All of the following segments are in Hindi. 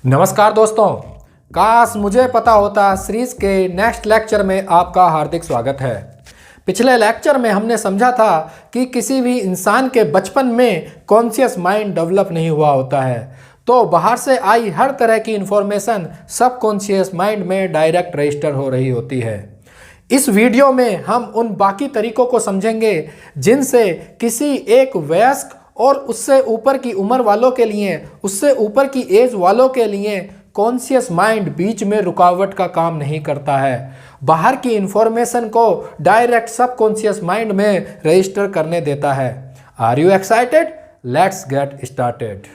नमस्कार दोस्तों, काश मुझे पता होता सीरीज के नेक्स्ट लेक्चर में आपका हार्दिक स्वागत है। पिछले लेक्चर में हमने समझा था कि किसी भी इंसान के बचपन में कॉन्शियस माइंड डेवलप नहीं हुआ होता है, तो बाहर से आई हर तरह की इंफॉर्मेशन सबकॉन्शियस माइंड में डायरेक्ट रजिस्टर हो रही होती है। इस वीडियो में हम उन बाकी तरीकों को समझेंगे जिनसे किसी एक वयस्क और उससे ऊपर की उम्र वालों के लिए, उससे ऊपर की एज वालों के लिए कॉन्शियस माइंड बीच में रुकावट का काम नहीं करता है। बाहर की इंफॉर्मेशन को डायरेक्ट सबकॉन्शियस माइंड में रजिस्टर करने देता है। Are you excited? Let's get started.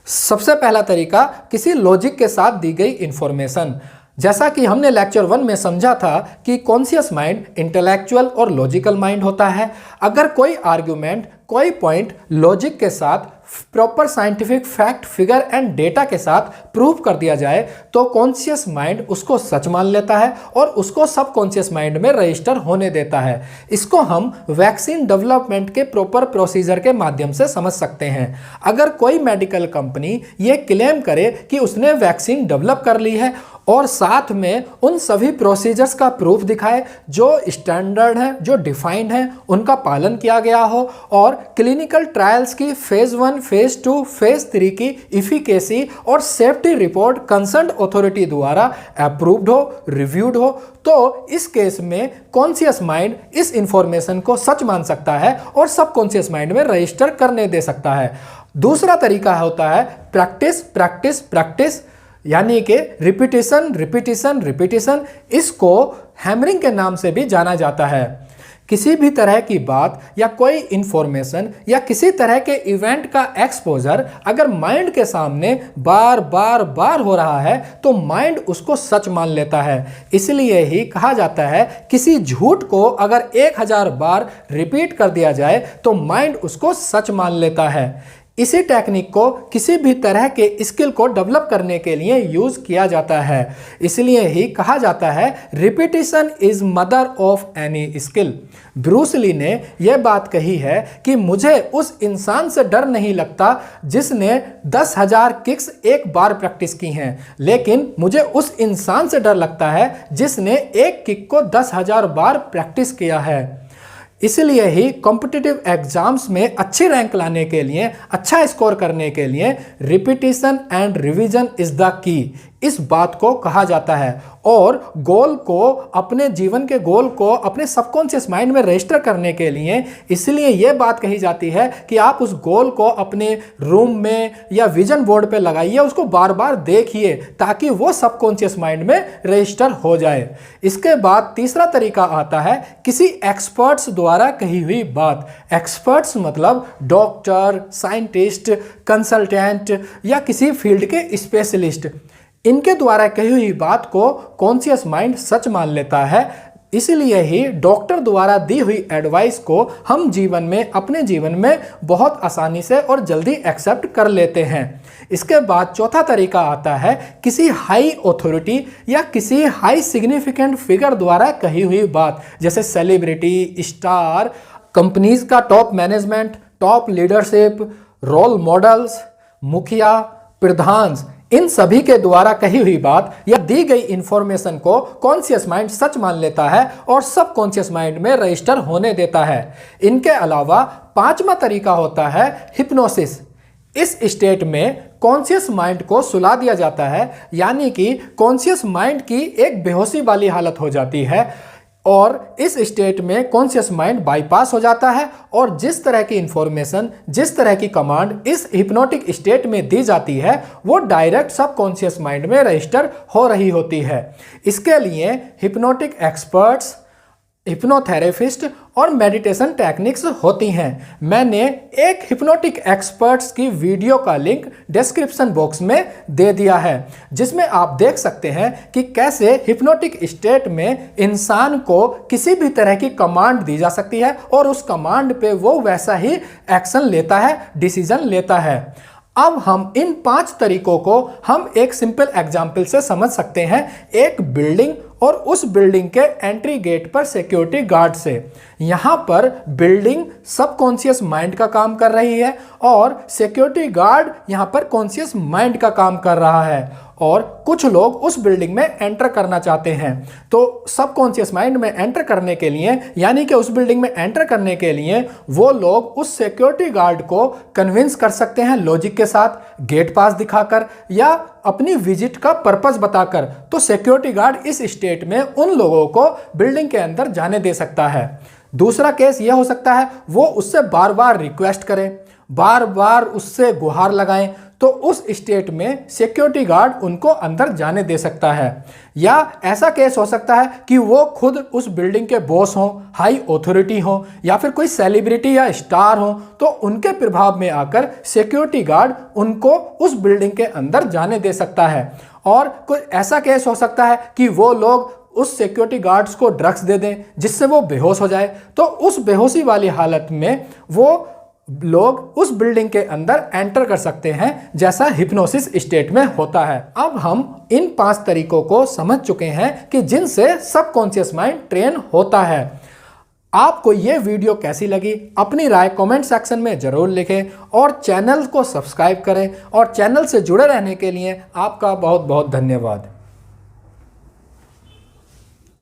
सबसे पहला तरीका, किसी लॉजिक के साथ दी गई इंफॉर्मेशन। जैसा कि हमने लेक्चर 1 में समझा था कि कॉन्शियस माइंड इंटेलेक्चुअल और लॉजिकल माइंड होता है। अगर कोई आर्ग्यूमेंट, कोई पॉइंट लॉजिक के साथ, proper scientific fact, figure and data के साथ प्रूव कर दिया जाए तो कॉन्शियस माइंड उसको सच मान लेता है और उसको सबकॉन्शियस माइंड में रजिस्टर होने देता है। इसको हम वैक्सीन डेवलपमेंट के प्रॉपर प्रोसीजर के माध्यम से समझ सकते हैं। अगर कोई मेडिकल कंपनी ये क्लेम करे कि उसने वैक्सीन डेवलप कर ली है और साथ में उन सभी प्रोसीजर्स का प्रूफ दिखाए जो स्टैंडर्ड है, जो डिफाइंड है, उनका पालन किया गया हो और क्लिनिकल ट्रायल्स की फेज 1, फेज 2, फेज 3 की इफिकेसी और सेफ्टी रिपोर्ट कंसर्न अथॉरिटी द्वारा अप्रूव्ड हो, रिव्यूड हो, तो इस केस में कॉन्शियस माइंड इस इंफॉर्मेशन को सच मान सकता है और सबकॉन्शियस माइंड में रजिस्टर करने दे सकता है। दूसरा तरीका होता है प्रैक्टिस, प्रैक्टिस, प्रैक्टिस, यानी कि रिपीटिशन, रिपीटिशन, रिपीटिशन। इसको हैमरिंग के नाम से भी जाना जाता है। किसी भी तरह की बात या कोई इंफॉर्मेशन या किसी तरह के इवेंट का एक्सपोजर अगर माइंड के सामने बार बार बार हो रहा है तो माइंड उसको सच मान लेता है। इसलिए ही कहा जाता है किसी झूठ को अगर 1000 बार रिपीट कर दिया जाए तो माइंड उसको सच मान लेता है। इसी टेक्निक को किसी भी तरह के स्किल को डेवलप करने के लिए यूज किया जाता है। इसलिए ही कहा जाता है repetition is mother of any skill. Bruce Lee ने यह बात कही है कि मुझे उस इंसान से डर नहीं लगता जिसने 10,000 किक्स एक बार प्रैक्टिस की हैं, लेकिन मुझे उस इंसान से डर लगता है जिसने एक किक को 10,000 बार प्रैक्टिस किया है। इसलिए ही कॉम्पिटिटिव एग्जाम्स में अच्छी रैंक लाने के लिए, अच्छा स्कोर करने के लिए repetition and revision is the key, इस बात को कहा जाता है। और गोल को, अपने जीवन के गोल को अपने सबकॉन्शियस माइंड में रजिस्टर करने के लिए इसलिए यह बात कही जाती है कि आप उस गोल को अपने रूम में या विजन बोर्ड पे लगाइए, उसको बार बार देखिए ताकि वो सबकॉन्शियस माइंड में रजिस्टर हो जाए। इसके बाद तीसरा तरीका आता है किसी एक्सपर्ट्स द्वारा कही हुई बात। एक्सपर्ट्स मतलब डॉक्टर, साइंटिस्ट, कंसल्टेंट या किसी फील्ड के स्पेशलिस्ट। इनके द्वारा कही हुई बात को कॉन्शियस माइंड सच मान लेता है। इसलिए ही डॉक्टर द्वारा दी हुई एडवाइस को हम जीवन में, अपने जीवन में बहुत आसानी से और जल्दी एक्सेप्ट कर लेते हैं। इसके बाद चौथा तरीका आता है किसी हाई अथॉरिटी या किसी हाई सिग्निफिकेंट फिगर द्वारा कही हुई बात, जैसे सेलिब्रिटी, स्टार, कंपनीज का top management, top leadership, role models, मुखिया, प्रधान, इन सभी के द्वारा कही हुई बात या दी गई इंफॉर्मेशन को कॉन्शियस माइंड सच मान लेता है और सबकॉन्शियस माइंड में रजिस्टर होने देता है। इनके अलावा पांचवा तरीका होता है हिप्नोसिस। इस स्टेट में कॉन्शियस माइंड को सुला दिया जाता है, यानी कि कॉन्शियस माइंड की एक बेहोशी वाली हालत हो जाती है और इस स्टेट में कॉन्शियस माइंड बाईपास हो जाता है और जिस तरह की इंफॉर्मेशन, जिस तरह की कमांड इस हिप्नोटिक स्टेट में दी जाती है वो डायरेक्ट सबकॉन्शियस माइंड में रजिस्टर हो रही होती है। इसके लिए हिप्नोटिक एक्सपर्ट्स, हिप्नोथेरेपिस्ट और मेडिटेशन टेक्निक्स होती हैं। मैंने एक हिप्नोटिक एक्सपर्ट्स की वीडियो का लिंक डिस्क्रिप्शन बॉक्स में दे दिया है, जिसमें आप देख सकते हैं कि कैसे हिप्नोटिक स्टेट में इंसान को किसी भी तरह की कमांड दी जा सकती है और उस कमांड पे वो वैसा ही एक्शन लेता है, डिसीजन लेता है। अब हम इन 5 तरीकों को हम एक सिंपल एग्जाम्पल से समझ सकते हैं। एक बिल्डिंग और उस बिल्डिंग के एंट्री गेट पर सिक्योरिटी गार्ड से। यहाँ पर बिल्डिंग सबकॉन्शियस माइंड का काम कर रही है और सिक्योरिटी गार्ड यहाँ पर कॉन्शियस माइंड का काम कर रहा है, और कुछ लोग उस बिल्डिंग में एंटर करना चाहते हैं। तो सबकॉन्शियस माइंड में एंटर करने के लिए, यानी कि उस बिल्डिंग में एंटर करने के लिए वो लोग उस सिक्योरिटी गार्ड को कन्विंस कर सकते हैं लॉजिक के साथ, गेट पास दिखाकर या अपनी विजिट का पर्पस बताकर। तो सिक्योरिटी गार्ड इस स्टेट में उन लोगों को बिल्डिंग के अंदर जाने दे सकता है। दूसरा केस यह हो सकता है वो उससे बार बार रिक्वेस्ट करें, बार बार उससे गुहार लगाएं, तो उस स्टेट में सिक्योरिटी गार्ड उनको अंदर जाने दे सकता है। या ऐसा केस हो सकता है कि वो खुद उस बिल्डिंग के बॉस हों, हाई अथॉरिटी हों, या फिर कोई सेलिब्रिटी या स्टार हो, तो उनके प्रभाव में आकर सिक्योरिटी गार्ड उनको उस बिल्डिंग के अंदर जाने दे सकता है। और कोई ऐसा केस हो सकता है कि वो लोग उस सिक्योरिटी गार्ड्स को ड्रग्स दे दें जिससे वो बेहोश हो जाए, तो उस बेहोशी वाली हालत में वो लोग उस बिल्डिंग के अंदर एंटर कर सकते हैं, जैसा हिप्नोसिस स्टेट में होता है। अब हम इन 5 तरीकों को समझ चुके हैं कि जिनसे सबकॉन्शियस माइंड ट्रेन होता है। आपको ये वीडियो कैसी लगी अपनी राय कमेंट सेक्शन में जरूर लिखें और चैनल को सब्सक्राइब करें, और चैनल से जुड़े रहने के लिए आपका बहुत बहुत धन्यवाद।